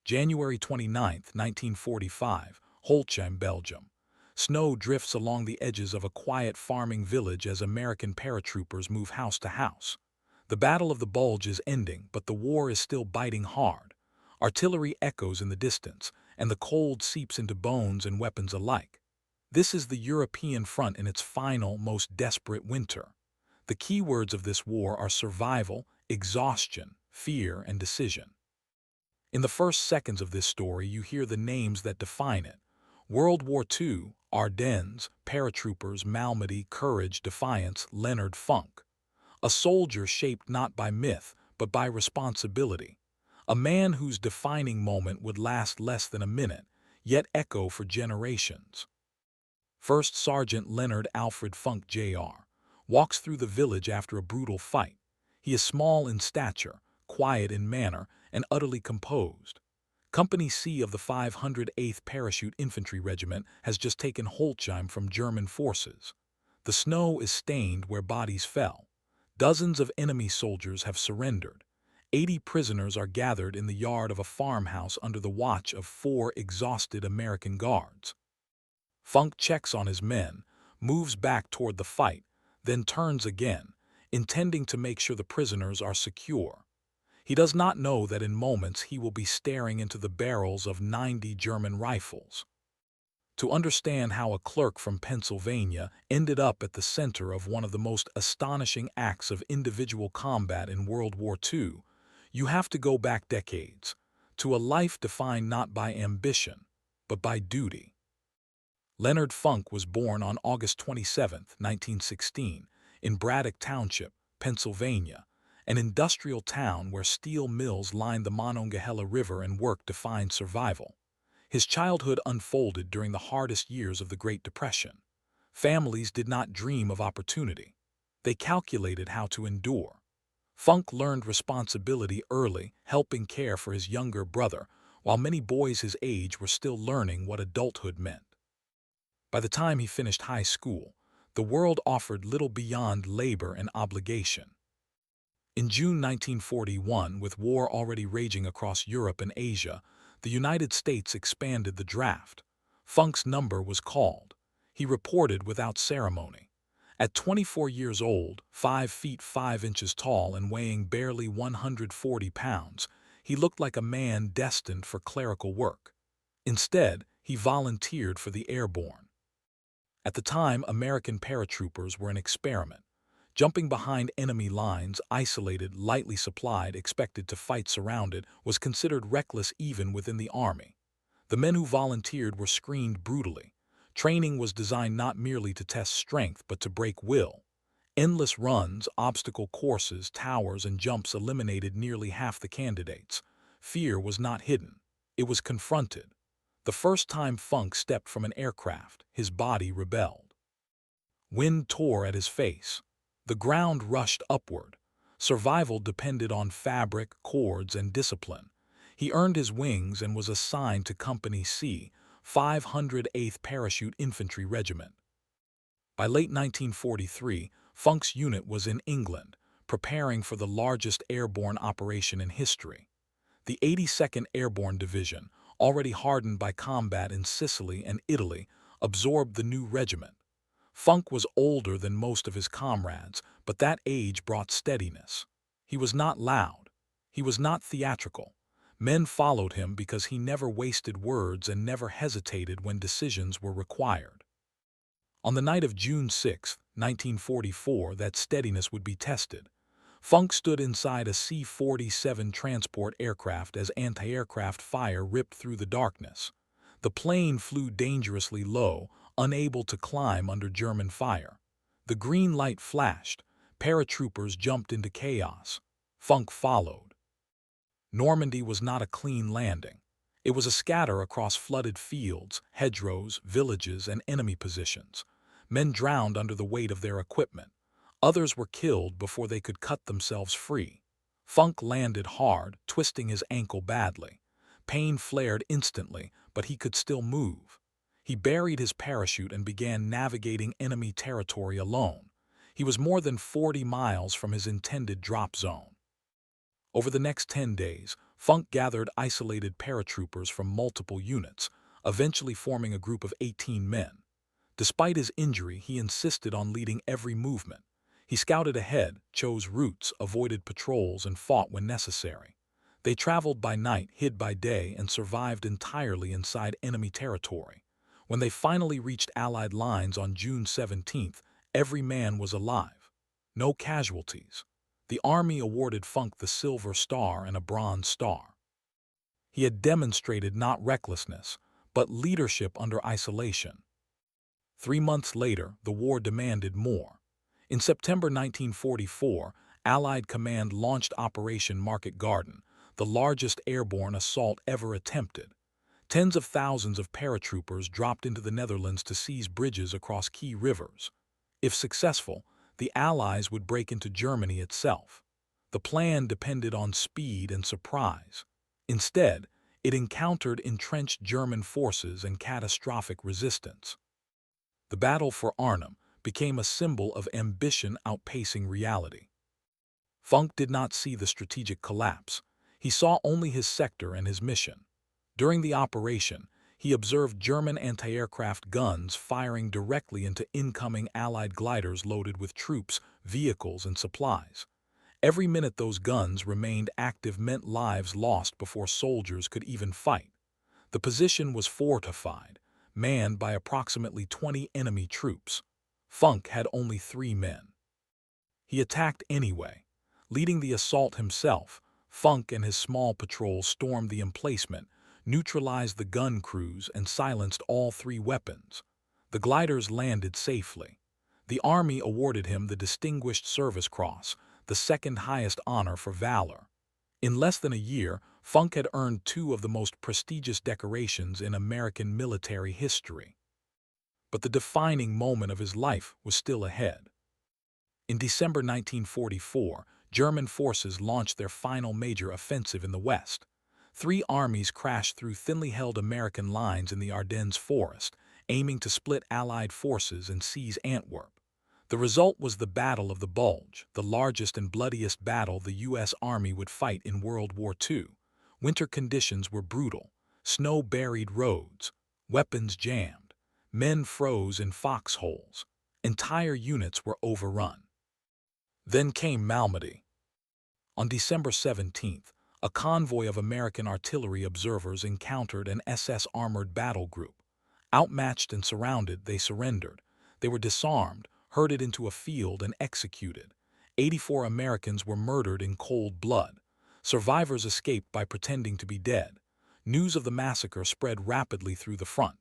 January 29, 1945, Holzheim, Belgium. Snow drifts along the edges of a quiet farming village as American paratroopers move house to house. The Battle of the Bulge is ending, but the war is still biting hard. Artillery echoes in the distance, and the cold seeps into bones and weapons alike. This is the European front in its final, most desperate winter. The key words of this war are survival, exhaustion, fear, and decision. In the first seconds of this story, you hear the names that define it. World War II, Ardennes, paratroopers, Malmedy, courage, defiance, Leonard Funk. A soldier shaped not by myth, but by responsibility. A man whose defining moment would last less than a minute, yet echo for generations. First Sergeant Leonard Alfred Funk Jr. walks through the village after a brutal fight. He is small in stature, quiet in manner, and utterly composed. Company C of the 508th Parachute Infantry Regiment has just taken Holzheim from German forces. The snow is stained where bodies fell. Dozens of enemy soldiers have surrendered. 80 prisoners are gathered in the yard of a farmhouse under the watch of 4 exhausted American guards. Funk checks on his men, moves back toward the fight, then turns again, intending to make sure the prisoners are secure. He does not know that in moments he will be staring into the barrels of 90 German rifles. To understand how a clerk from Pennsylvania ended up at the center of one of the most astonishing acts of individual combat in World War II, you have to go back decades, to a life defined not by ambition, but by duty. Leonard Funk was born on August 27, 1916, in Braddock Township, Pennsylvania, an industrial town where steel mills lined the Monongahela River and work defined survival. His childhood unfolded during the hardest years of the Great Depression. Families did not dream of opportunity. They calculated how to endure. Funk learned responsibility early, helping care for his younger brother, while many boys his age were still learning what adulthood meant. By the time he finished high school, the world offered little beyond labor and obligation. In June 1941, with war already raging across Europe and Asia, the United States expanded the draft. Funk's number was called. He reported without ceremony. At 24 years old, 5 feet 5 inches tall and weighing barely 140 pounds, he looked like a man destined for clerical work. Instead, he volunteered for the airborne. At the time, American paratroopers were an experiment. Jumping behind enemy lines, isolated, lightly supplied, expected to fight surrounded, was considered reckless even within the Army. The men who volunteered were screened brutally. Training was designed not merely to test strength, but to break will. Endless runs, obstacle courses, towers, and jumps eliminated nearly half the candidates. Fear was not hidden. It was confronted. The first time Funk stepped from an aircraft, his body rebelled. Wind tore at his face. The ground rushed upward. Survival depended on fabric, cords, and discipline. He earned his wings and was assigned to Company C, 508th Parachute Infantry Regiment. By late 1943, Funk's unit was in England, preparing for the largest airborne operation in history. The 82nd Airborne Division, already hardened by combat in Sicily and Italy, absorbed the new regiment. Funk was older than most of his comrades, but that age brought steadiness. He was not loud. He was not theatrical. Men followed him because he never wasted words and never hesitated when decisions were required. On the night of June 6, 1944, that steadiness would be tested. Funk stood inside a C-47 transport aircraft as anti-aircraft fire ripped through the darkness. The plane flew dangerously low, unable to climb under German fire. The green light flashed. Paratroopers jumped into chaos. Funk followed. Normandy was not a clean landing. It was a scatter across flooded fields, hedgerows, villages, and enemy positions. Men drowned under the weight of their equipment. Others were killed before they could cut themselves free. Funk landed hard, twisting his ankle badly. Pain flared instantly, but he could still move. He buried his parachute and began navigating enemy territory alone. He was more than 40 miles from his intended drop zone. Over the next 10 days, Funk gathered isolated paratroopers from multiple units, eventually forming a group of 18 men. Despite his injury, he insisted on leading every movement. He scouted ahead, chose routes, avoided patrols, and fought when necessary. They traveled by night, hid by day, and survived entirely inside enemy territory. When they finally reached Allied lines on June 17th, every man was alive. No casualties. The Army awarded Funk the Silver Star and a Bronze Star. He had demonstrated not recklessness, but leadership under isolation. 3 months later, the war demanded more. In September 1944, Allied Command launched Operation Market Garden, the largest airborne assault ever attempted. Tens of thousands of paratroopers dropped into the Netherlands to seize bridges across key rivers. If successful, the Allies would break into Germany itself. The plan depended on speed and surprise. Instead, it encountered entrenched German forces and catastrophic resistance. The battle for Arnhem became a symbol of ambition outpacing reality. Funk did not see the strategic collapse. He saw only his sector and his mission. During the operation, he observed German anti-aircraft guns firing directly into incoming Allied gliders loaded with troops, vehicles, and supplies. Every minute those guns remained active meant lives lost before soldiers could even fight. The position was fortified, manned by approximately 20 enemy troops. Funk had only 3 men. He attacked anyway. Leading the assault himself, Funk and his small patrol stormed the emplacement, neutralized the gun crews, and silenced all 3 weapons. The gliders landed safely. The Army awarded him the Distinguished Service Cross, the second highest honor for valor. In less than a year, Funk had earned 2 of the most prestigious decorations in American military history. But the defining moment of his life was still ahead. In December 1944, German forces launched their final major offensive in the West. 3 armies crashed through thinly held American lines in the Ardennes forest, aiming to split Allied forces and seize Antwerp. The result was the Battle of the Bulge, the largest and bloodiest battle the U.S. Army would fight in World War II. Winter conditions were brutal. Snow buried roads, weapons jammed, men froze in foxholes. Entire units were overrun. Then came Malmedy. On December 17th, a convoy of American artillery observers encountered an SS armored battle group. Outmatched and surrounded, they surrendered. They were disarmed, herded into a field, and executed. 84 Americans were murdered in cold blood. Survivors escaped by pretending to be dead. News of the massacre spread rapidly through the front.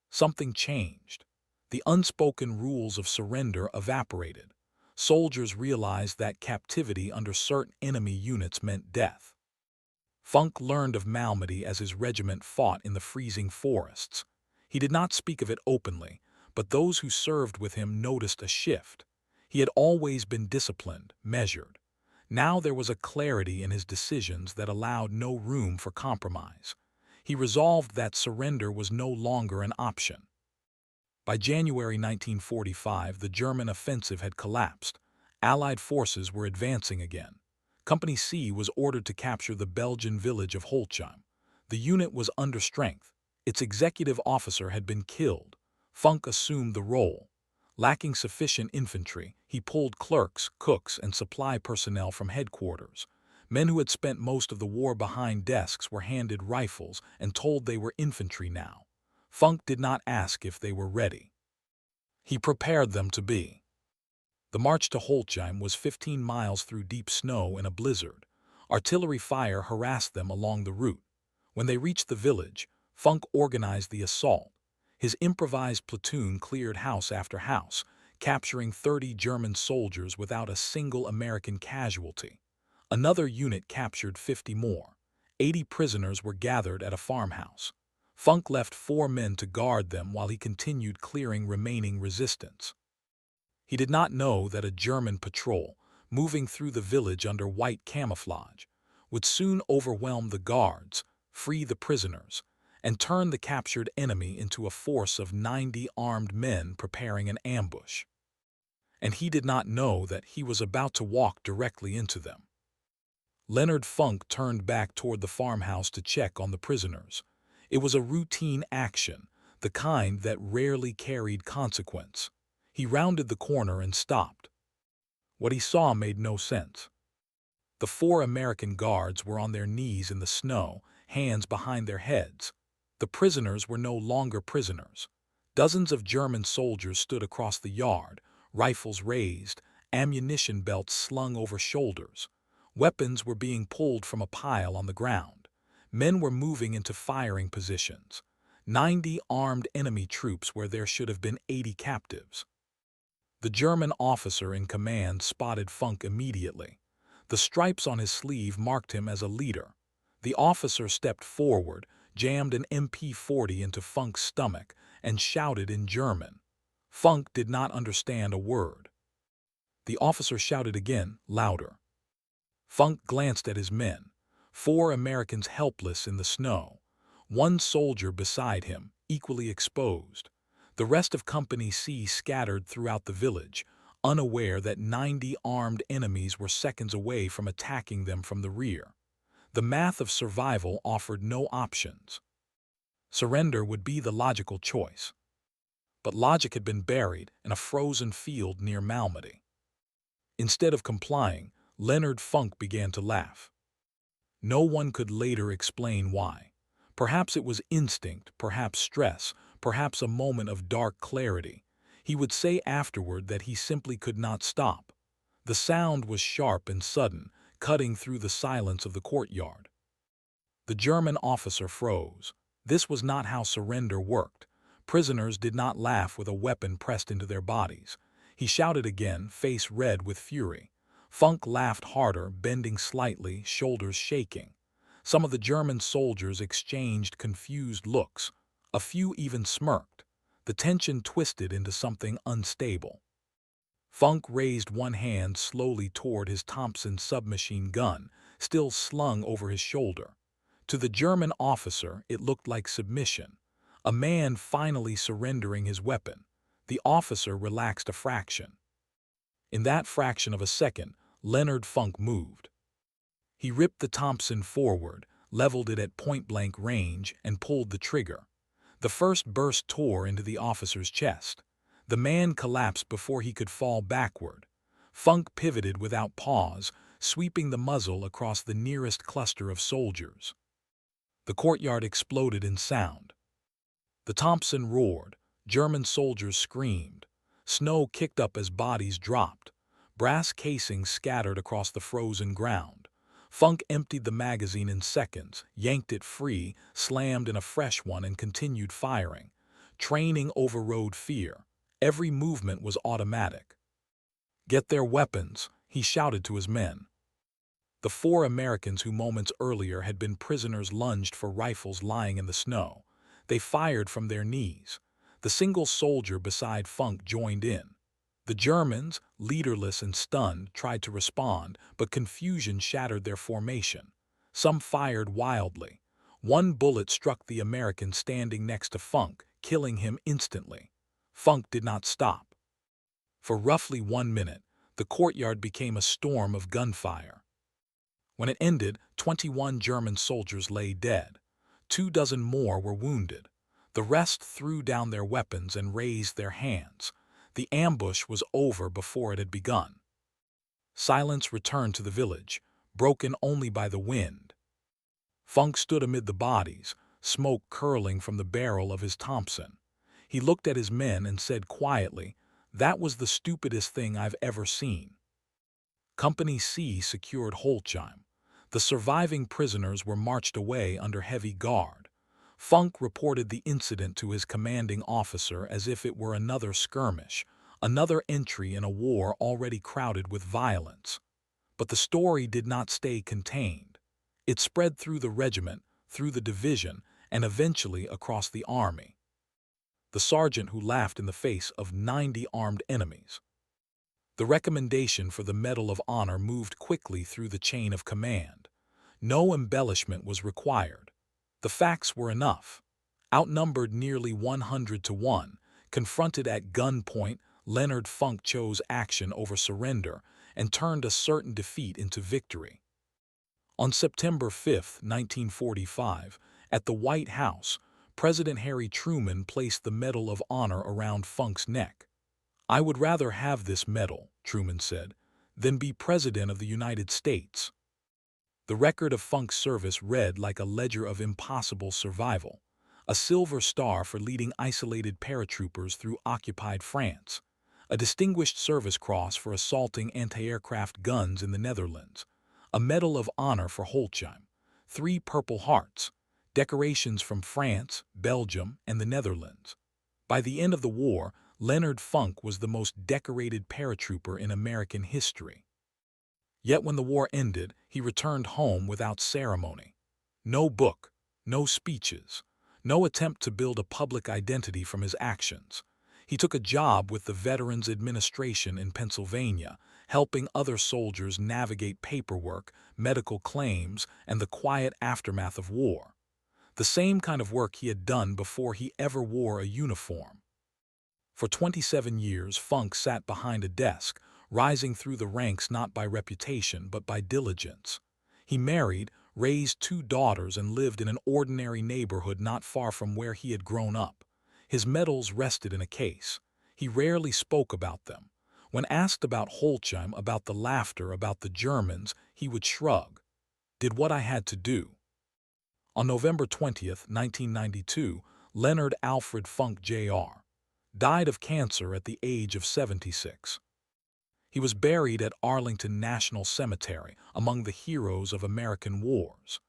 Something changed. The unspoken rules of surrender evaporated. Soldiers realized that captivity under certain enemy units meant death. Funk learned of Malmedy as his regiment fought in the freezing forests. He did not speak of it openly, but those who served with him noticed a shift. He had always been disciplined, measured. Now there was a clarity in his decisions that allowed no room for compromise. He resolved that surrender was no longer an option. By January 1945, the German offensive had collapsed. Allied forces were advancing again. Company C was ordered to capture the Belgian village of Holzheim. The unit was under strength. Its executive officer had been killed. Funk assumed the role. Lacking sufficient infantry, he pulled clerks, cooks, and supply personnel from headquarters. Men who had spent most of the war behind desks were handed rifles and told they were infantry now. Funk did not ask if they were ready. He prepared them to be. The march to Holzheim was 15 miles through deep snow in a blizzard. Artillery fire harassed them along the route. When they reached the village, Funk organized the assault. His improvised platoon cleared house after house, capturing 30 German soldiers without a single American casualty. Another unit captured 50 more. 80 prisoners were gathered at a farmhouse. Funk left 4 men to guard them while he continued clearing remaining resistance. He did not know that a German patrol, moving through the village under white camouflage, would soon overwhelm the guards, free the prisoners, and turn the captured enemy into a force of 90 armed men preparing an ambush. And he did not know that he was about to walk directly into them. Leonard Funk turned back toward the farmhouse to check on the prisoners. It was a routine action, the kind that rarely carried consequence. He rounded the corner and stopped. What he saw made no sense. The 4 American guards were on their knees in the snow, hands behind their heads. The prisoners were no longer prisoners. Dozens of German soldiers stood across the yard, rifles raised, ammunition belts slung over shoulders. Weapons were being pulled from a pile on the ground. Men were moving into firing positions. 90 armed enemy troops where there should have been 80 captives. The German officer in command spotted Funk immediately. The stripes on his sleeve marked him as a leader. The officer stepped forward, jammed an MP-40 into Funk's stomach, and shouted in German. Funk did not understand a word. The officer shouted again, louder. Funk glanced at his men. 4 Americans helpless in the snow. 1 soldier beside him, equally exposed. The rest of Company C scattered throughout the village, unaware that 90 armed enemies were seconds away from attacking them from the rear. The math of survival offered no options. Surrender would be the logical choice. But logic had been buried in a frozen field near Malmedy. Instead of complying, Leonard Funk began to laugh. No one could later explain why. Perhaps it was instinct, perhaps stress, perhaps a moment of dark clarity. He would say afterward that he simply could not stop. The sound was sharp and sudden, cutting through the silence of the courtyard. The German officer froze. This was not how surrender worked. Prisoners did not laugh with a weapon pressed into their bodies. He shouted again, face red with fury. Funk laughed harder, bending slightly, shoulders shaking. Some of the German soldiers exchanged confused looks. A few even smirked. The tension twisted into something unstable. Funk raised one hand slowly toward his Thompson submachine gun, still slung over his shoulder. To the German officer, it looked like submission. A man finally surrendering his weapon. The officer relaxed a fraction. In that fraction of a second, Leonard Funk moved. He ripped the Thompson forward, leveled it at point-blank range, and pulled the trigger. The first burst tore into the officer's chest. The man collapsed before he could fall backward. Funk pivoted without pause, sweeping the muzzle across the nearest cluster of soldiers. The courtyard exploded in sound. The Thompson roared. German soldiers screamed. Snow kicked up as bodies dropped. Brass casings scattered across the frozen ground. Funk emptied the magazine in seconds, yanked it free, slammed in a fresh one, and continued firing. Training overrode fear. Every movement was automatic. "Get their weapons," he shouted to his men. The 4 Americans who moments earlier had been prisoners lunged for rifles lying in the snow. They fired from their knees. The single soldier beside Funk joined in. The Germans, leaderless and stunned, tried to respond, but confusion shattered their formation. Some fired wildly. One bullet struck the American standing next to Funk, killing him instantly. Funk did not stop. For roughly 1 minute, the courtyard became a storm of gunfire. When it ended, 21 German soldiers lay dead. 24 more were wounded. The rest threw down their weapons and raised their hands. The ambush was over before it had begun. Silence returned to the village, broken only by the wind. Funk stood amid the bodies, smoke curling from the barrel of his Thompson. He looked at his men and said quietly, "That was the stupidest thing I've ever seen." Company C secured Holzheim. The surviving prisoners were marched away under heavy guard. Funk reported the incident to his commanding officer as if it were another skirmish, another entry in a war already crowded with violence. But the story did not stay contained. It spread through the regiment, through the division, and eventually across the army. The sergeant who laughed in the face of 90 armed enemies. The recommendation for the Medal of Honor moved quickly through the chain of command. No embellishment was required. The facts were enough. Outnumbered nearly 100 to 1, confronted at gunpoint, Leonard Funk chose action over surrender and turned a certain defeat into victory. On September 5, 1945, at the White House, President Harry Truman placed the Medal of Honor around Funk's neck. "I would rather have this medal," Truman said, "than be President of the United States." The record of Funk's service read like a ledger of impossible survival: a Silver Star for leading isolated paratroopers through occupied France, a Distinguished Service Cross for assaulting anti-aircraft guns in the Netherlands, a Medal of Honor for Holzheim, 3 Purple Hearts, decorations from France, Belgium, and the Netherlands. By the end of the war, Leonard Funk was the most decorated paratrooper in American history. Yet when the war ended, he returned home without ceremony. No book, no speeches, no attempt to build a public identity from his actions. He took a job with the Veterans Administration in Pennsylvania, helping other soldiers navigate paperwork, medical claims, and the quiet aftermath of war. The same kind of work he had done before he ever wore a uniform. For 27 years, Funk sat behind a desk, rising through the ranks not by reputation but by diligence. He married, raised 2 daughters, and lived in an ordinary neighborhood not far from where he had grown up. His medals rested in a case. He rarely spoke about them. When asked about Holzheim, about the laughter, about the Germans, he would shrug. "Did what I had to do." On November 20, 1992, Leonard Alfred Funk Jr. died of cancer at the age of 76. He was buried at Arlington National Cemetery, among the heroes of American wars.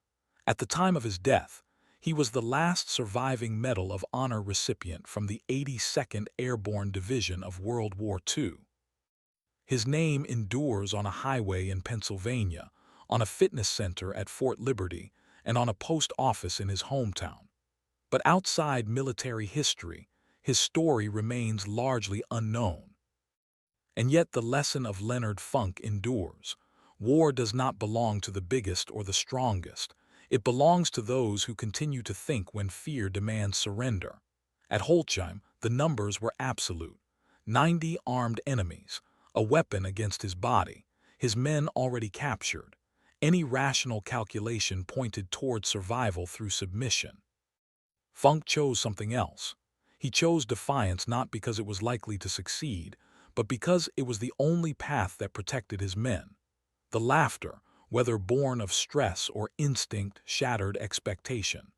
At the time of his death, he was the last surviving Medal of Honor recipient from the 82nd Airborne Division of World War II. His name endures on a highway in Pennsylvania, on a fitness center at Fort Liberty, and on a post office in his hometown. But outside military history, his story remains largely unknown. And yet the lesson of Leonard Funk endures. War does not belong to the biggest or the strongest. It belongs to those who continue to think when fear demands surrender. At Holzheim, the numbers were absolute. 90 armed enemies, a weapon against his body, his men already captured. Any rational calculation pointed toward survival through submission. Funk chose something else. He chose defiance not because it was likely to succeed, but because it was the only path that protected his men. The laughter, whether born of stress or instinct, shattered expectation.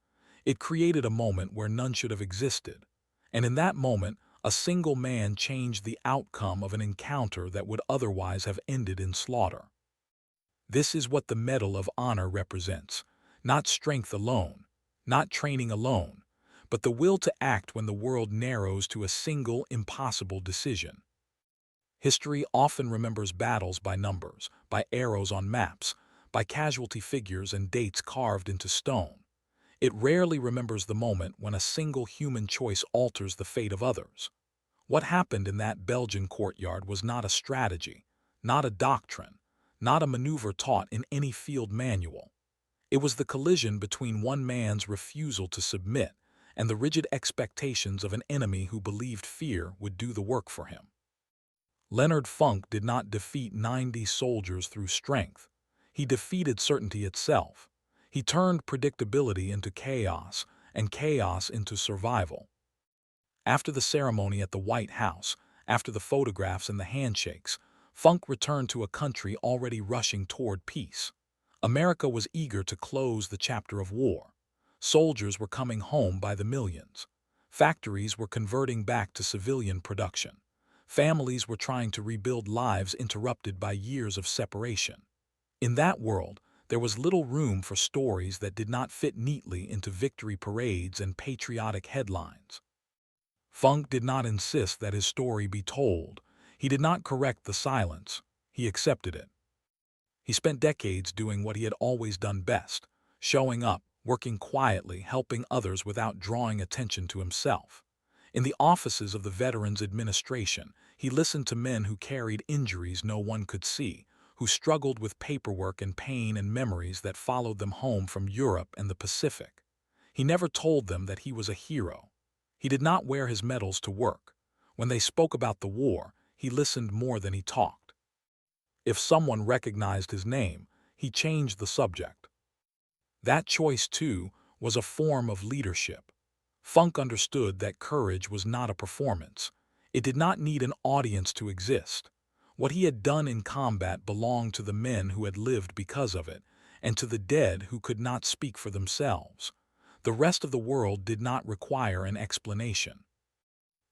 It created a moment where none should have existed. And in that moment, a single man changed the outcome of an encounter that would otherwise have ended in slaughter. This is what the Medal of Honor represents. Not strength alone, not training alone, but the will to act when the world narrows to a single impossible decision. History often remembers battles by numbers, by arrows on maps, by casualty figures and dates carved into stone. It rarely remembers the moment when a single human choice alters the fate of others. What happened in that Belgian courtyard was not a strategy, not a doctrine, not a maneuver taught in any field manual. It was the collision between one man's refusal to submit and the rigid expectations of an enemy who believed fear would do the work for him. Leonard Funk did not defeat 90 soldiers through strength. He defeated certainty itself. He turned predictability into chaos and chaos into survival. After the ceremony at the White House, after the photographs and the handshakes, Funk returned to a country already rushing toward peace. America was eager to close the chapter of war. Soldiers were coming home by the millions. Factories were converting back to civilian production. Families were trying to rebuild lives interrupted by years of separation. In that world, there was little room for stories that did not fit neatly into victory parades and patriotic headlines. Funk did not insist that his story be told. He did not correct the silence. He accepted it. He spent decades doing what he had always done best, showing up, working quietly, helping others without drawing attention to himself. In the offices of the Veterans Administration, he listened to men who carried injuries no one could see, who struggled with paperwork and pain and memories that followed them home from Europe and the Pacific. He never told them that he was a hero. He did not wear his medals to work. When they spoke about the war, he listened more than he talked. If someone recognized his name, he changed the subject. That choice, too, was a form of leadership. Funk understood that courage was not a performance. It did not need an audience to exist. What he had done in combat belonged to the men who had lived because of it, and to the dead who could not speak for themselves. The rest of the world did not require an explanation.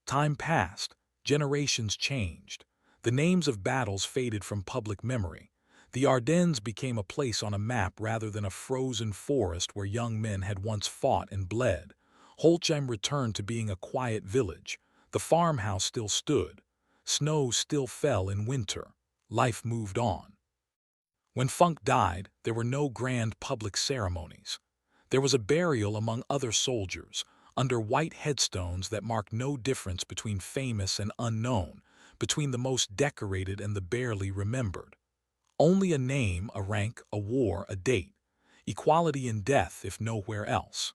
Time passed, generations changed. The names of battles faded from public memory. The Ardennes became a place on a map rather than a frozen forest where young men had once fought and bled. Holzheim returned to being a quiet village. The farmhouse still stood. Snow still fell in winter. Life moved on. When Funk died, there were no grand public ceremonies. There was a burial among other soldiers, under white headstones that marked no difference between famous and unknown, between the most decorated and the barely remembered. Only a name, a rank, a war, a date. Equality in death, if nowhere else.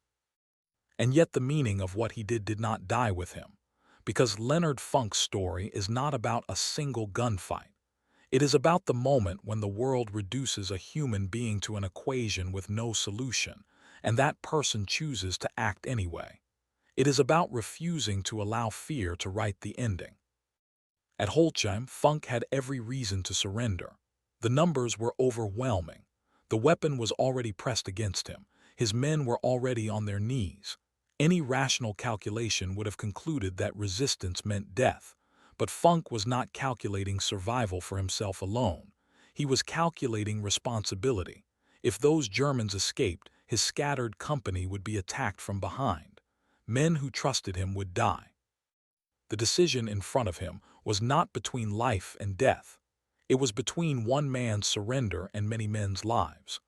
And yet the meaning of what he did not die with him, because Leonard Funk's story is not about a single gunfight. It is about the moment when the world reduces a human being to an equation with no solution, and that person chooses to act anyway. It is about refusing to allow fear to write the ending. At Holzheim, Funk had every reason to surrender. The numbers were overwhelming. The weapon was already pressed against him. His men were already on their knees. Any rational calculation would have concluded that resistance meant death. But Funk was not calculating survival for himself alone. He was calculating responsibility. If those Germans escaped, his scattered company would be attacked from behind. Men who trusted him would die. The decision in front of him was not between life and death. It was between one man's surrender and many men's lives.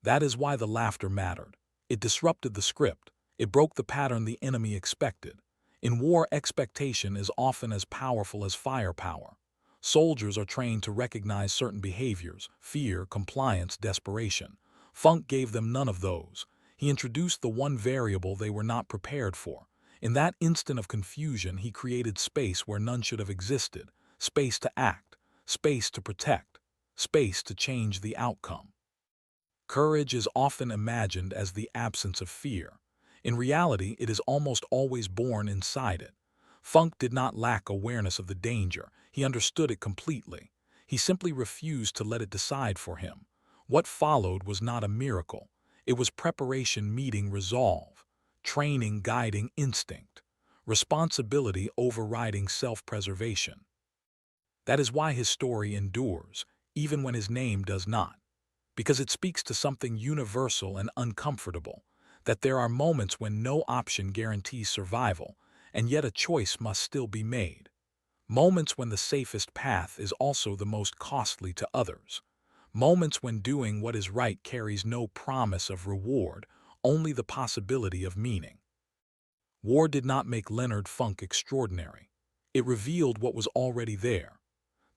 That is why the laughter mattered. It disrupted the script. It broke the pattern the enemy expected. In war, expectation is often as powerful as firepower. Soldiers are trained to recognize certain behaviors: fear, compliance, desperation. Funk gave them none of those. He introduced the one variable they were not prepared for. In that instant of confusion, he created space where none should have existed, space to act, space to protect, space to change the outcome. Courage is often imagined as the absence of fear. In reality, it is almost always born inside it. Funk did not lack awareness of the danger. He understood it completely. He simply refused to let it decide for him. What followed was not a miracle. It was preparation meeting resolve, training guiding instinct, responsibility overriding self-preservation. That is why his story endures, even when his name does not, because it speaks to something universal and uncomfortable, that there are moments when no option guarantees survival, and yet a choice must still be made. Moments when the safest path is also the most costly to others. Moments when doing what is right carries no promise of reward, only the possibility of meaning. War did not make Leonard Funk extraordinary. It revealed what was already there.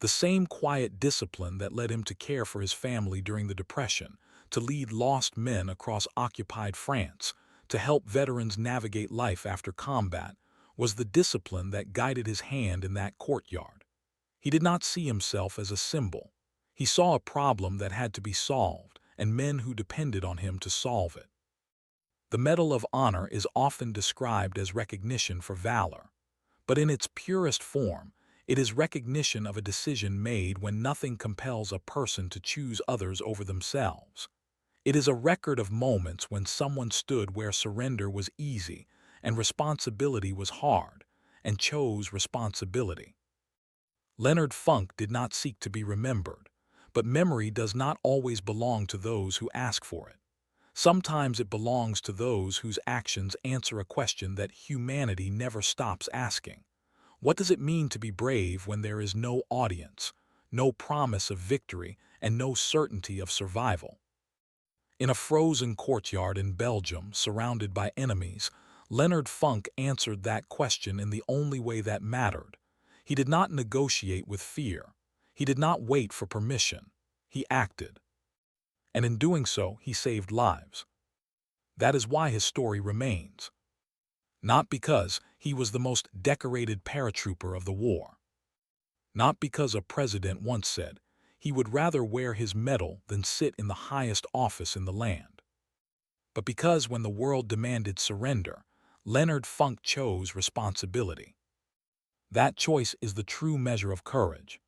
The same quiet discipline that led him to care for his family during the Depression, to lead lost men across occupied France, to help veterans navigate life after combat, was the discipline that guided his hand in that courtyard. He did not see himself as a symbol. He saw a problem that had to be solved, and men who depended on him to solve it. The Medal of Honor is often described as recognition for valor, but in its purest form, it is recognition of a decision made when nothing compels a person to choose others over themselves. It is a record of moments when someone stood where surrender was easy and responsibility was hard, and chose responsibility. Leonard Funk did not seek to be remembered, but memory does not always belong to those who ask for it. Sometimes it belongs to those whose actions answer a question that humanity never stops asking. What does it mean to be brave when there is no audience, no promise of victory, and no certainty of survival? In a frozen courtyard in Belgium, surrounded by enemies, Leonard Funk answered that question in the only way that mattered. He did not negotiate with fear. He did not wait for permission. He acted. And in doing so, he saved lives. That is why his story remains. Not because he was the most decorated paratrooper of the war. Not because a president once said, He would rather wear his medal than sit in the highest office in the land. But because when the world demanded surrender, Leonard Funk chose responsibility. That choice is the true measure of courage.